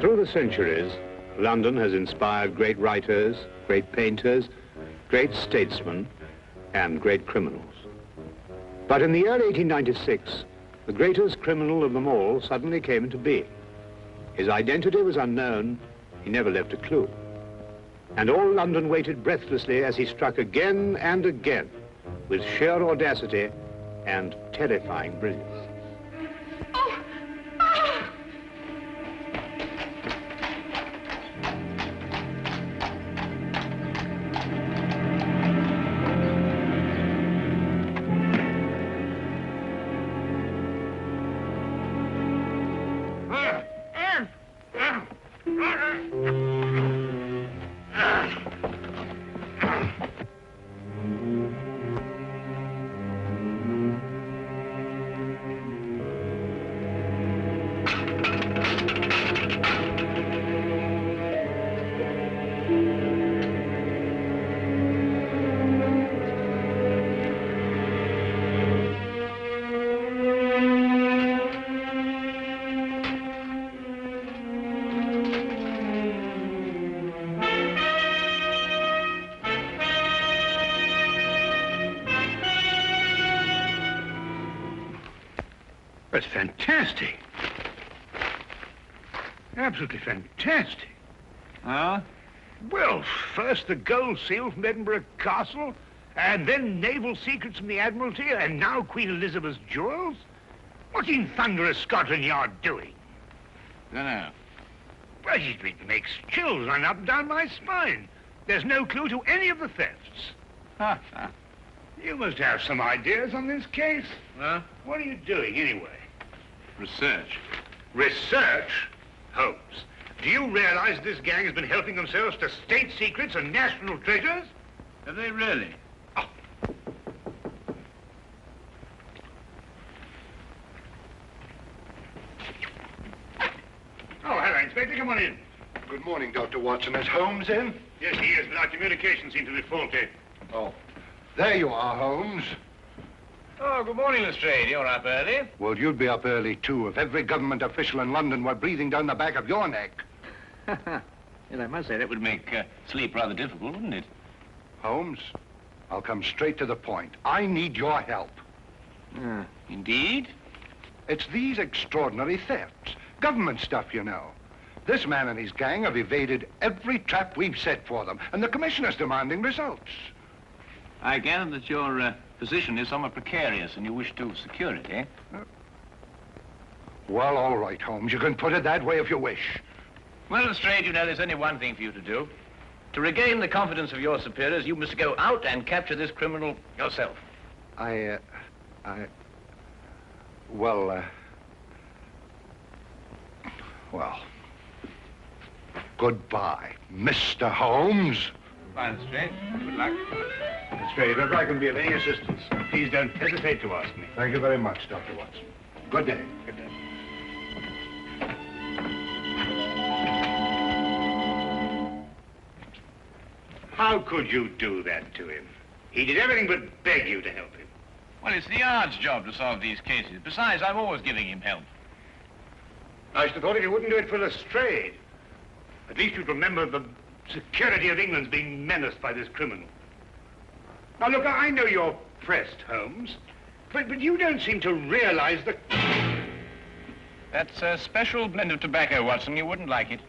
Through the centuries, London has inspired great writers, great painters, great statesmen, and great criminals. But in the year 1896, the greatest criminal of them all suddenly came into being. His identity was unknown, he never left a clue. And all London waited breathlessly as he struck again and again with sheer audacity and terrifying brilliance. That's fantastic. Absolutely fantastic. Huh? Well, first the gold seal from Edinburgh Castle, and then naval secrets from the Admiralty, and now Queen Elizabeth's jewels. What in thunder is Scotland Yard doing? Dunno. Well, it makes chills run up and down my spine. There's no clue to any of the thefts. Ha, ha. You must have some ideas on this case. Huh? What are you doing, anyway? Research. Research? Holmes, do you realize this gang has been helping themselves to state secrets and national treasures? Have they really? Oh, hello, Inspector. Come on in. Good morning, Dr. Watson. Is Holmes in? Yes, he is, but our communications seem to be faulty. Oh. There you are, Holmes. Oh, good morning, Lestrade. You're up early. Well, you'd be up early, too, if every government official in London were breathing down the back of your neck. Yes, I must say that would make sleep rather difficult, wouldn't it? Holmes, I'll come straight to the point. I need your help. Indeed? It's these extraordinary thefts. Government stuff, you know. This man and his gang have evaded every trap we've set for them, and the commissioner's demanding results. I gather that your position is somewhat precarious and you wish to secure it, eh? Well, all right, Holmes. You can put it that way if you wish. Well, Lestrade, you know there's only one thing for you to do. To regain the confidence of your superiors, you must go out and capture this criminal yourself. Well, goodbye, Mr. Holmes. Fine, Lestrade. Good luck. Lestrade, if I can be of any assistance, please don't hesitate to ask me. Thank you very much, Dr. Watson. Good day. Good day. How could you do that to him? He did everything but beg you to help him. Well, it's the Yard's job to solve these cases. Besides, I'm always giving him help. I should have thought if you wouldn't do it for Lestrade, at least you'd remember the security of England's being menaced by this criminal. Now, look, I know you're pressed, Holmes, but you don't seem to realize the... That's a special blend of tobacco, Watson. You wouldn't like it.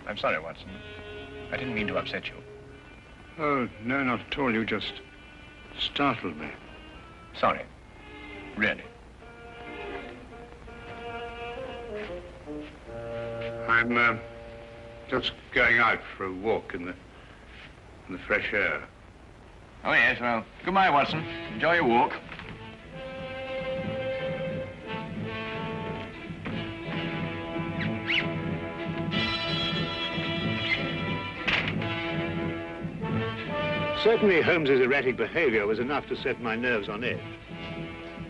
I'm sorry, Watson. I didn't mean to upset you. Oh, no, not at all. You just startled me. Sorry. Really. I'm just going out for a walk in the fresh air. Oh, yes, well, goodbye, Watson. Enjoy your walk. Certainly, Holmes's erratic behavior was enough to set my nerves on edge.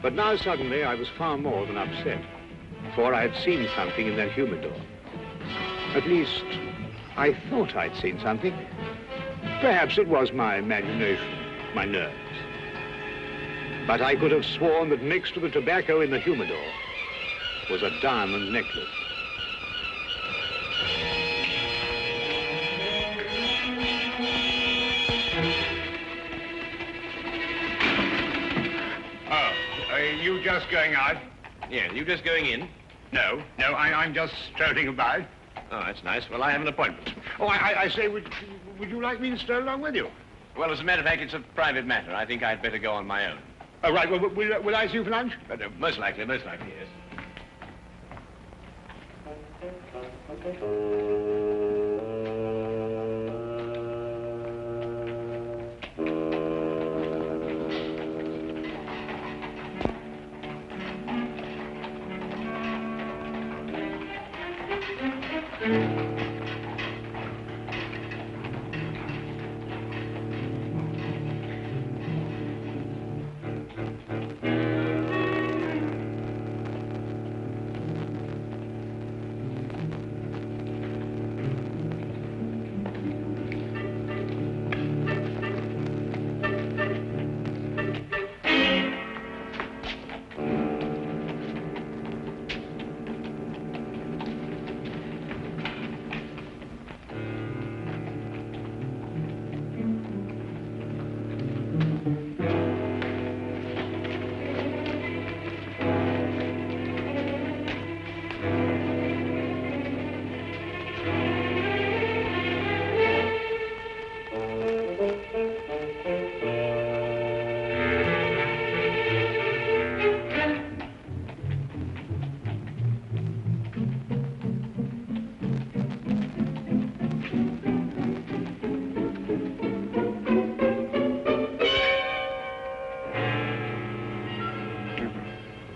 But now, suddenly, I was far more than upset, for I had seen something in that humidor. At least, I thought I'd seen something. Perhaps it was my imagination, my nerves. But I could have sworn that mixed with the tobacco in the humidor was a diamond necklace. Oh, are you just going out? Yeah, you just going in? No, I'm just strolling about. Oh, that's nice. Well, I have an appointment. Oh, I say, would you like me to stroll along with you? Well, as a matter of fact, it's a private matter. I think I'd better go on my own. Oh, right, well, will I see you for lunch? But most likely, yes.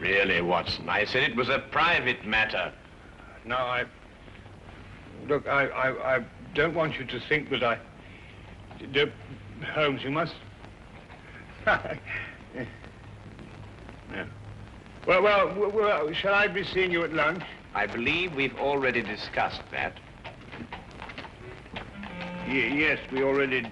Really, Watson, I said it was a private matter. No, Look, I don't want you to think that I... Holmes, you must... No. Well, shall I be seeing you at lunch? I believe we've already discussed that. Yes, we already...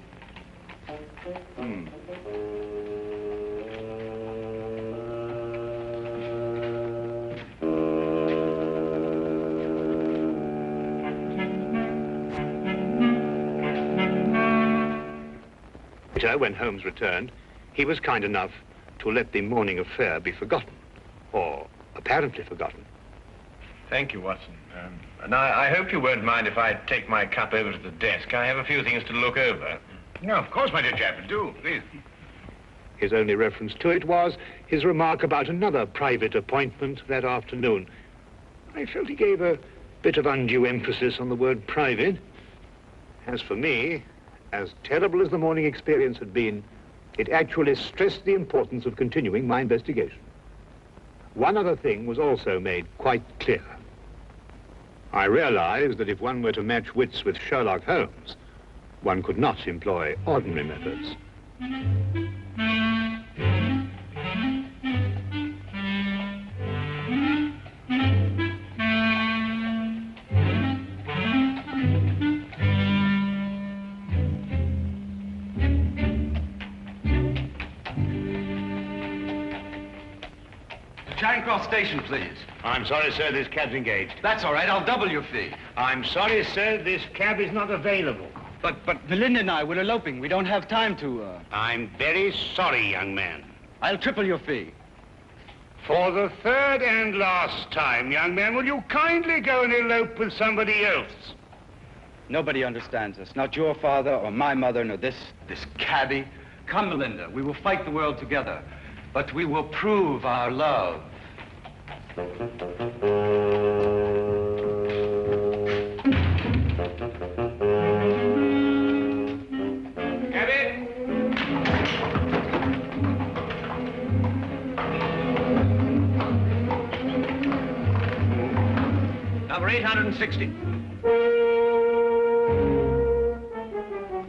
Later, when Holmes returned, he was kind enough to let the morning affair be forgotten, or apparently forgotten. Thank you, Watson. And I hope you won't mind if I take my cup over to the desk. I have a few things to look over. No, of course, my dear chap, do, please. His only reference to it was his remark about another private appointment that afternoon. I felt he gave a bit of undue emphasis on the word private. As for me, as terrible as the morning experience had been, it actually stressed the importance of continuing my investigation. One other thing was also made quite clear. I realized that if one were to match wits with Sherlock Holmes, one could not employ ordinary methods. Charing Cross Station, please. I'm sorry, sir, this cab's engaged. That's all right, I'll double your fee. I'm sorry, sir, this cab is not available. But Belinda and I, we're eloping. We don't have time to, I'm very sorry, young man. I'll triple your fee. For the third and last time, young man, will you kindly go and elope with somebody else? Nobody understands us. Not your father or my mother, nor this cabbie. Come, Belinda, we will fight the world together. But we will prove our love. Cabby? Number 860.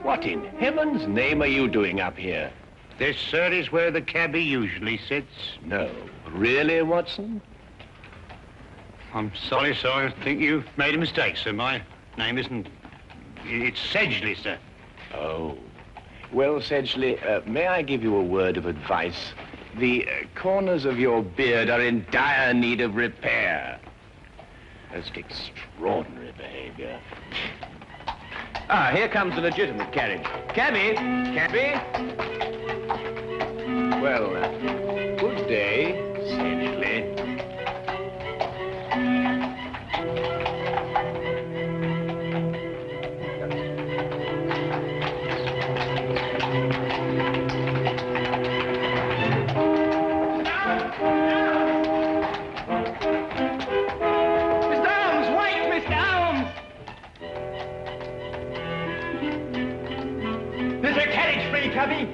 What in heaven's name are you doing up here? This, sir, is where the cabbie usually sits. No. Really, Watson? I'm sorry, sir. I think you've made a mistake, sir. My name isn't... It's Sedgley, sir. Oh. Well, Sedgley, may I give you a word of advice? The corners of your beard are in dire need of repair. Most extraordinary behavior. Ah, here comes the legitimate carriage. Cabby! Cabby! Well, good day, sagely.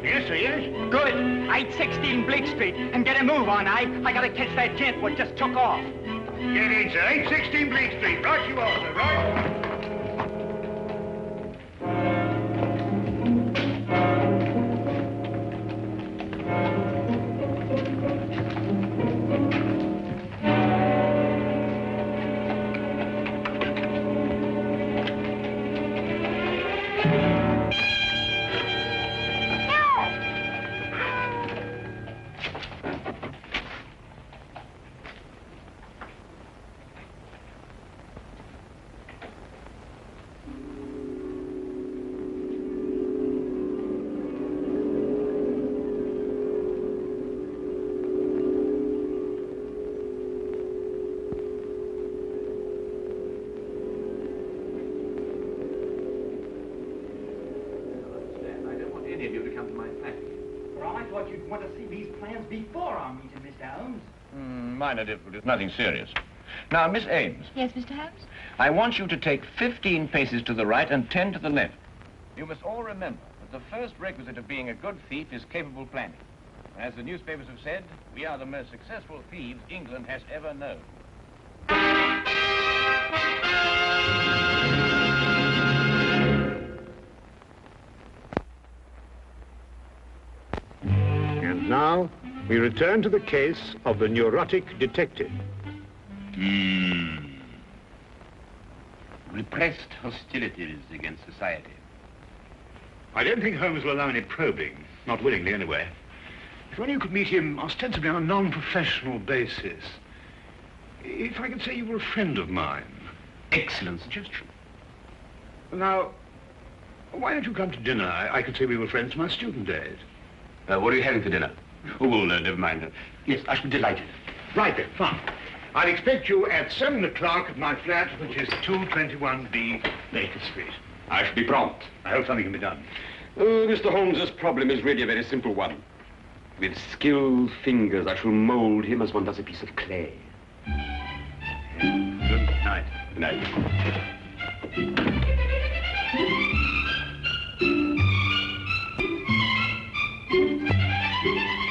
Yes, sir, yes. Good. 816 Bleak Street. And get a move on, I gotta catch that gent what just took off. Get in, sir. 816 Bleak Street. Right you are, sir. Right. Minor difficulties, nothing serious. Now, Miss Ames. Yes, Mr. Holmes? I want you to take 15 paces to the right and 10 to the left. You must all remember that the first requisite of being a good thief is capable planning. As the newspapers have said, we are the most successful thieves England has ever known. And now, we return to the case of the neurotic detective. Repressed hostilities against society. I don't think Holmes will allow any probing. Not willingly, anyway. If only you could meet him ostensibly on a non-professional basis. If I could say you were a friend of mine. Excellent suggestion. Now, why don't you come to dinner? I could say we were friends from my student days. What are you having for dinner? Oh, well, never mind. Yes, I should be delighted. Right then, fine. I'll expect you at 7 o'clock at my flat, which is 221B Baker Street. I shall be prompt. I hope something can be done. Oh, Mr. Holmes's problem is really a very simple one. With skilled fingers, I shall mold him as one does a piece of clay. Good night. Good night.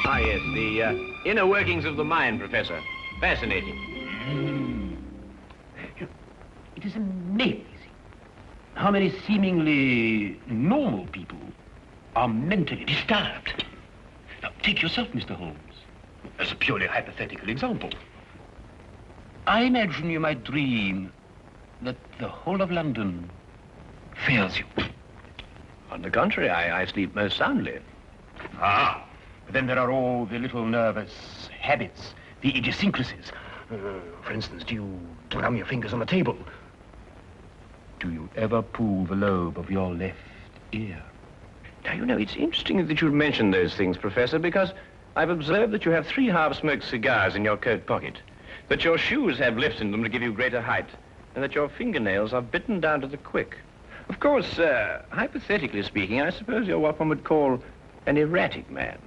Ah, yes, the inner workings of the mind, Professor. Fascinating. It is amazing how many seemingly normal people are mentally disturbed. Now, take yourself, Mr. Holmes, as a purely hypothetical example. I imagine you might dream that the whole of London fails you. On the contrary, I sleep most soundly. Ah, but then there are all the little nervous habits, the idiosyncrasies. For instance, do you drum your fingers on the table? Do you ever pull the lobe of your left ear? Now, you know, it's interesting that you mention those things, Professor, because I've observed that you have 3 half-smoked cigars in your coat pocket, that your shoes have lifts in them to give you greater height, and that your fingernails are bitten down to the quick. Of course, hypothetically speaking, I suppose you're what one would call an erratic man.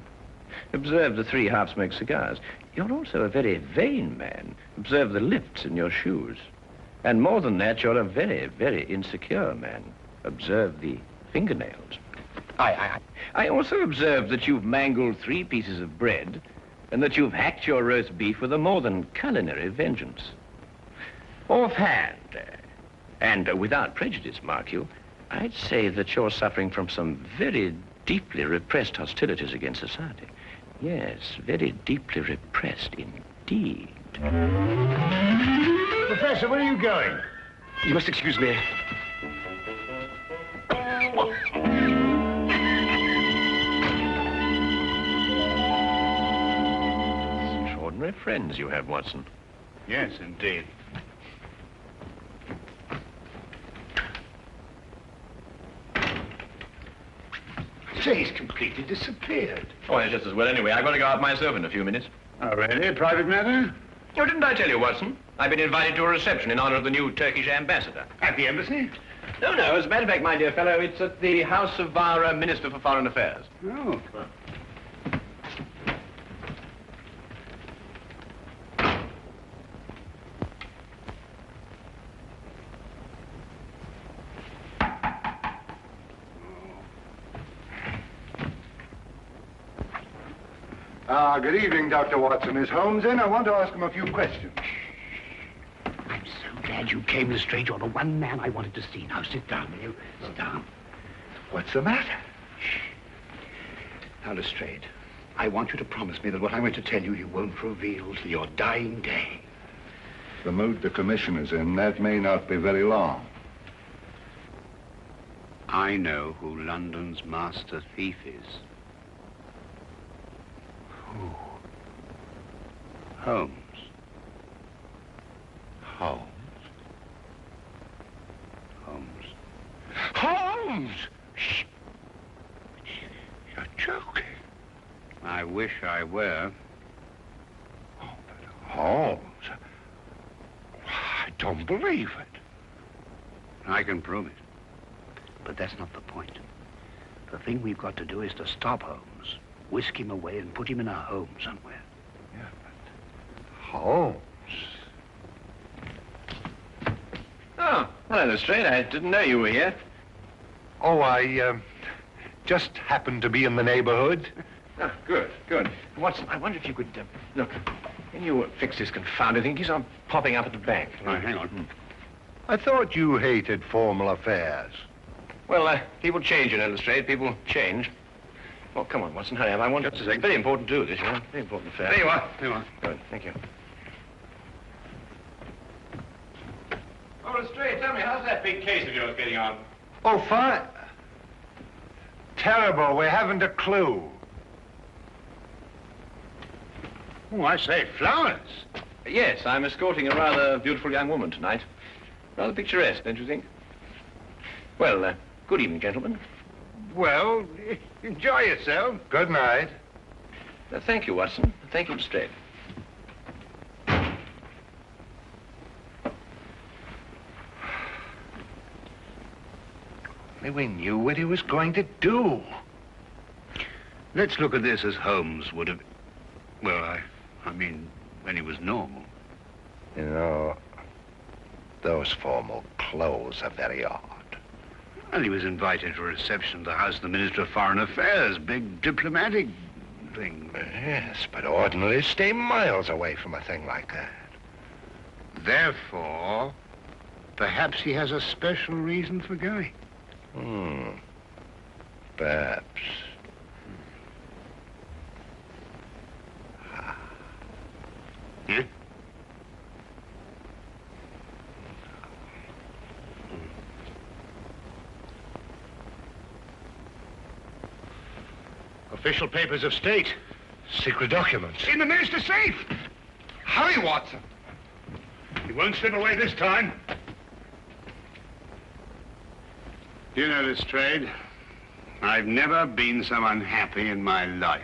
Observe the 3 half-smoked cigars. You're also a very vain man. Observe the lifts in your shoes. And more than that, you're a very, very insecure man. Observe the fingernails. I also observed that you've mangled 3 pieces of bread and that you've hacked your roast beef with a more than culinary vengeance. Offhand, and without prejudice, mark you, I'd say that you're suffering from some very deeply repressed hostilities against society. Yes, very deeply repressed indeed. Professor, where are you going? You must excuse me. Extraordinary friends you have, Watson. Yes, indeed. say he's completely disappeared. Oh, it's just as well anyway. I've got to go out myself in a few minutes. Oh, really? Private matter? Oh, didn't I tell you, Watson? I've been invited to a reception in honor of the new Turkish ambassador. At the embassy? No, as a matter of fact, my dear fellow, it's at the house of our Minister for Foreign Affairs. Oh. Good evening, Dr. Watson. Is Holmes in? I want to ask him a few questions. I'm so glad you came, Lestrade. You're the one man I wanted to see. Now, sit down, will you? Sit down. What's the matter? Now, Lestrade, I want you to promise me that what I'm going to tell you, you won't reveal till your dying day. The mood the commissioner's in, that may not be very long. I know who London's master thief is. Who? Holmes. Holmes? Holmes. Holmes! Shh. You're joking. I wish I were. Oh, but Holmes? I don't believe it. I can prove it. But that's not the point. The thing we've got to do is to stop Holmes, whisk him away and put him in a home somewhere. Yeah, but Holmes? Oh, hello, Lestrade. I didn't know you were here. Oh, I just happened to be in the neighborhood. Oh, good. Watson, I wonder if you could, look, can you fix this confounded thing? It keeps on popping up at the back. Right, hang on. I thought you hated formal affairs. Well, people change, you know, Lestrade. People change. Well, come on, Watson, hurry up. I want... Just a second. It's very important to do this, you know. Very important affair. There you are. There you are. Good, thank you. Oh, Lestrade, tell me, how's that big case of yours getting on? Oh, fine. Terrible. We haven't a clue. Oh, I say, flowers. Yes, I'm escorting a rather beautiful young woman tonight. Rather picturesque, don't you think? Well, good evening, gentlemen. Well, enjoy yourself. Good night. Thank you, Watson. Thank you, Lestrade. We knew what he was going to do. Let's look at this as Holmes would have... Well, I mean, when he was normal. You know, those formal clothes are very odd. Well, he was invited to a reception at the house of the Minister of Foreign Affairs. Big diplomatic thing. Yes, but ordinarily stay miles away from a thing like that. Therefore, perhaps he has a special reason for going. Perhaps. Yeah? Official papers of state. Secret documents. In the minister's safe. Hurry, Watson. He won't slip away this time. You know, Lestrade, I've never been so unhappy in my life.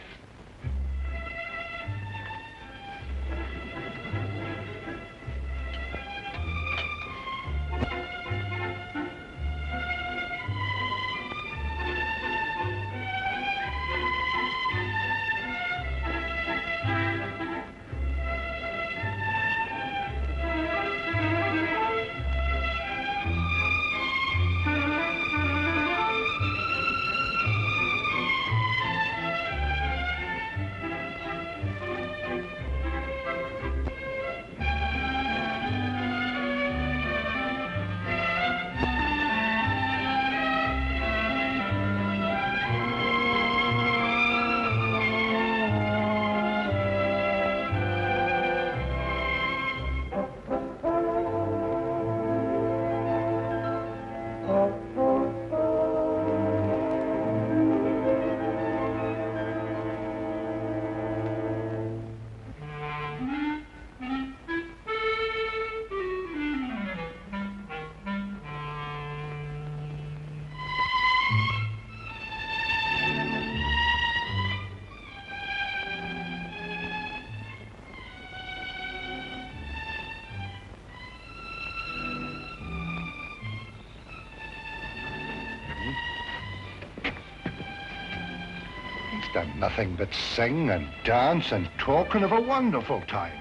done nothing but sing and dance and talk and have a wonderful time.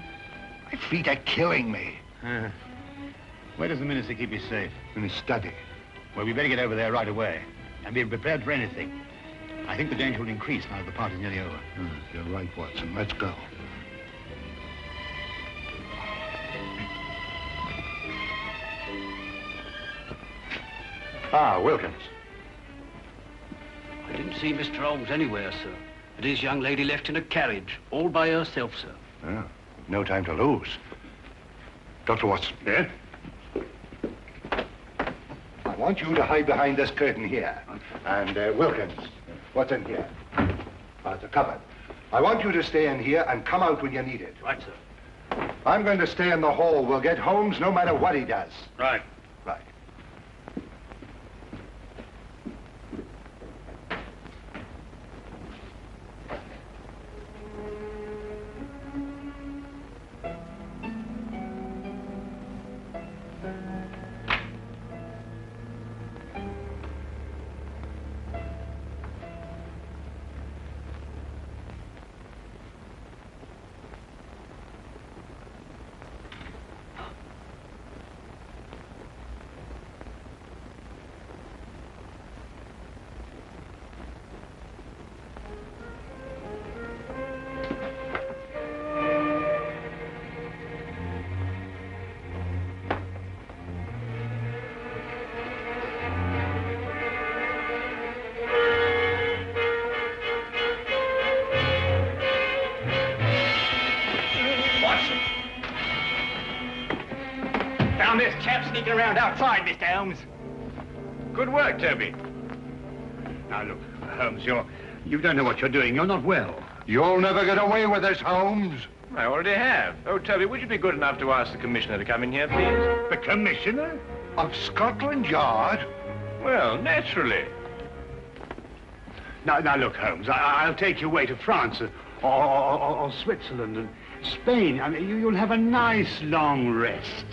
My feet are killing me. Where does the minister keep his safe? In his study. Well, we better get over there right away and be prepared for anything. I think the danger will increase now that the party's nearly over. You're right, Watson. Let's go. Ah, Wilkins. I didn't see Mr. Holmes anywhere, sir. But his young lady left in a carriage, all by herself, sir. Yeah, no time to lose. Dr. Watson. Yeah? I want you to hide behind this curtain here. And, Wilkins, what's in here? It's a cupboard. I want you to stay in here and come out when you need it. Right, sir. I'm going to stay in the hall. We'll get Holmes no matter what he does. Right. Right. Found this chap sneaking around outside, Mr. Holmes. Good work, Toby. Now, look, Holmes, you don't know what you're doing. You're not well. You'll never get away with this, Holmes. I already have. Oh, Toby, would you be good enough to ask the commissioner to come in here, please? The commissioner? Of Scotland Yard? Well, naturally. Now, look, Holmes, I'll take you away to France or Switzerland and Spain. I mean, you'll have a nice long rest.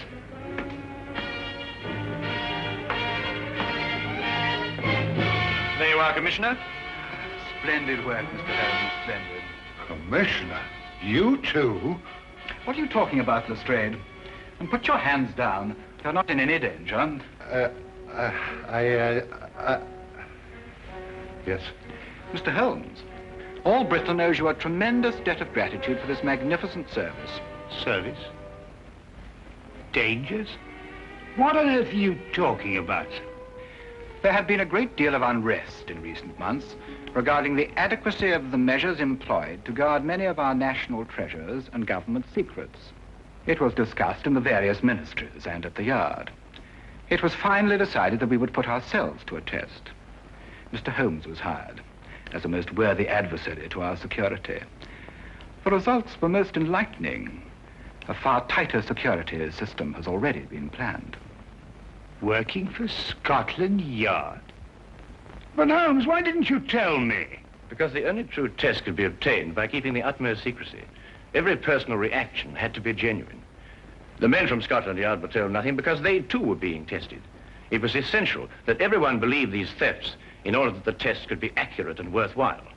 There you are, Commissioner. Splendid work, Mr. Holmes, splendid. Commissioner, you too? What are you talking about, Lestrade? And put your hands down. You're not in any danger. Yes. Mr. Holmes, all Britain owes you a tremendous debt of gratitude for this magnificent service. Service? Dangers? What on earth are you talking about? There had been a great deal of unrest in recent months regarding the adequacy of the measures employed to guard many of our national treasures and government secrets. It was discussed in the various ministries and at the Yard. It was finally decided that we would put ourselves to a test. Mr. Holmes was hired as a most worthy adversary to our security. The results were most enlightening. A far tighter security system has already been planned. Working for Scotland Yard? But Holmes, why didn't you tell me? Because the only true test could be obtained by keeping the utmost secrecy. Every personal reaction had to be genuine. The men from Scotland Yard were told nothing because they too were being tested. It was essential that everyone believe these thefts in order that the test could be accurate and worthwhile.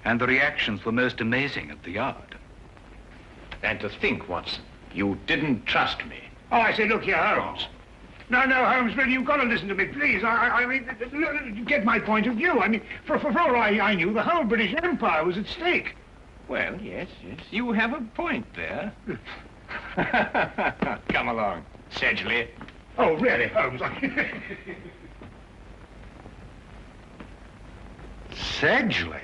And the reactions were most amazing at the Yard. And to think, Watson, you didn't trust me. Oh, I say, look here, Holmes. No, Holmes, really, you've got to listen to me, please. I mean, get my point of view. I mean, for all I knew, the whole British Empire was at stake. Well, yes, you have a point there. Come along, Sedgley. Oh, really, Holmes? Sedgley?